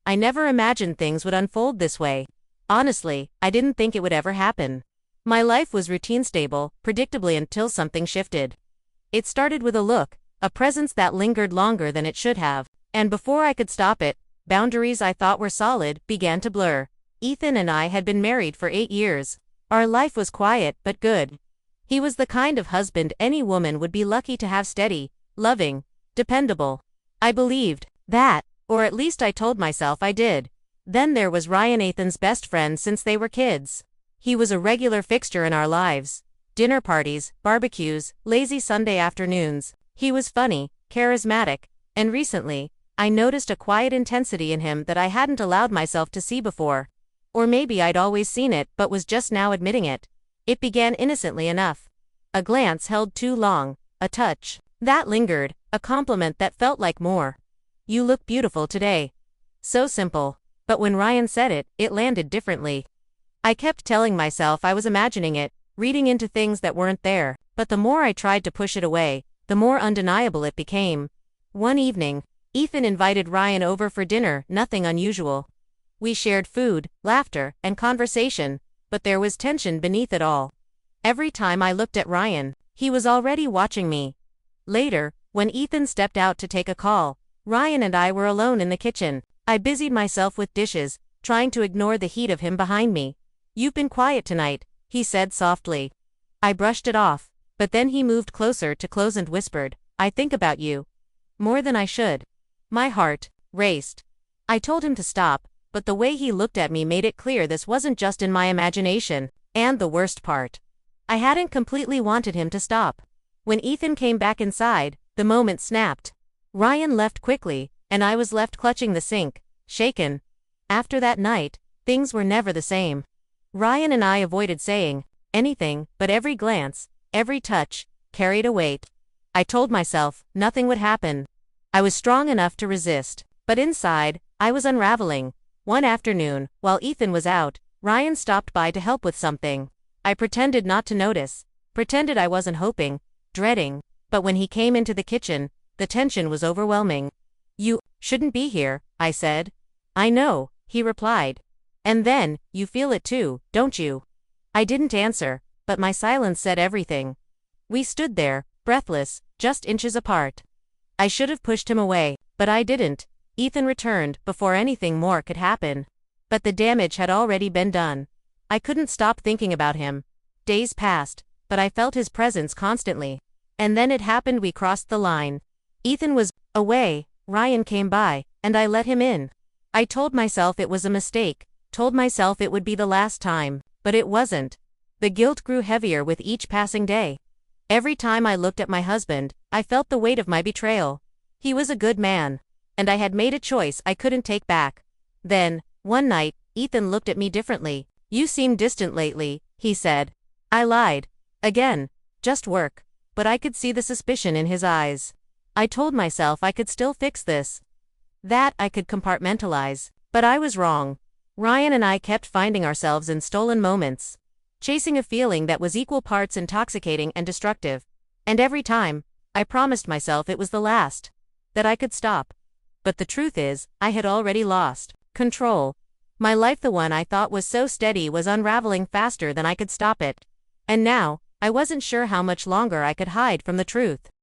I never imagined things would unfold this way. Honestly, I didn't think it would ever happen. My life was routine stable, predictably until something shifted. It started with a look, a presence that lingered longer than it should have, and before I could stop it, boundaries I thought were solid began to blur. Ethan and I had been married for 8 years. Our life was quiet but good. He was the kind of husband any woman would be lucky to have, steady, loving, dependable. I believed that, or at least I told myself I did. Then there was Ryan, Ethan's best friend since they were kids. He was a regular fixture in our lives. Dinner parties, barbecues, lazy Sunday afternoons. He was funny, charismatic, and recently, I noticed a quiet intensity in him that I hadn't allowed myself to see before. Or maybe I'd always seen it but was just now admitting it. It began innocently enough. A glance held too long, a touch that lingered, a compliment that felt like more. "You look beautiful today." So simple. But when Ryan said it, it landed differently. I kept telling myself I was imagining it, reading into things that weren't there, but the more I tried to push it away, the more undeniable it became. One evening, Ethan invited Ryan over for dinner, nothing unusual. We shared food, laughter, and conversation, but there was tension beneath it all. Every time I looked at Ryan, he was already watching me. Later, when Ethan stepped out to take a call, Ryan and I were alone in the kitchen. I busied myself with dishes, trying to ignore the heat of him behind me. "You've been quiet tonight," he said softly. I brushed it off, but then he moved closer to close and whispered, "I think about you more than I should." My heart raced. I told him to stop, but the way he looked at me made it clear this wasn't just in my imagination, and the worst part, I hadn't completely wanted him to stop. When Ethan came back inside, the moment snapped. Ryan left quickly, and I was left clutching the sink, shaken. After that night, things were never the same. Ryan and I avoided saying anything, but every glance, every touch, carried a weight. I told myself nothing would happen. I was strong enough to resist, but inside, I was unraveling. One afternoon, while Ethan was out, Ryan stopped by to help with something. I pretended not to notice, pretended I wasn't hoping, dreading, but when he came into the kitchen, the tension was overwhelming. "You shouldn't be here," I said. "I know," he replied. "And then, you feel it too, don't you?" I didn't answer, but my silence said everything. We stood there, breathless, just inches apart. I should have pushed him away, but I didn't. Ethan returned before anything more could happen. But the damage had already been done. I couldn't stop thinking about him. Days passed, but I felt his presence constantly. And then it happened, we crossed the line. Ethan was away, Ryan came by, and I let him in. I told myself it was a mistake, told myself it would be the last time, but it wasn't. The guilt grew heavier with each passing day. Every time I looked at my husband, I felt the weight of my betrayal. He was a good man, and I had made a choice I couldn't take back. Then, one night, Ethan looked at me differently. "You seem distant lately," he said. I lied. Again, just work. But I could see the suspicion in his eyes. I told myself I could still fix this, that I could compartmentalize, but I was wrong. Ryan and I kept finding ourselves in stolen moments, chasing a feeling that was equal parts intoxicating and destructive. And every time, I promised myself it was the last, that I could stop. But the truth is, I had already lost control. My life, the one I thought was so steady, was unraveling faster than I could stop it. And now, I wasn't sure how much longer I could hide from the truth.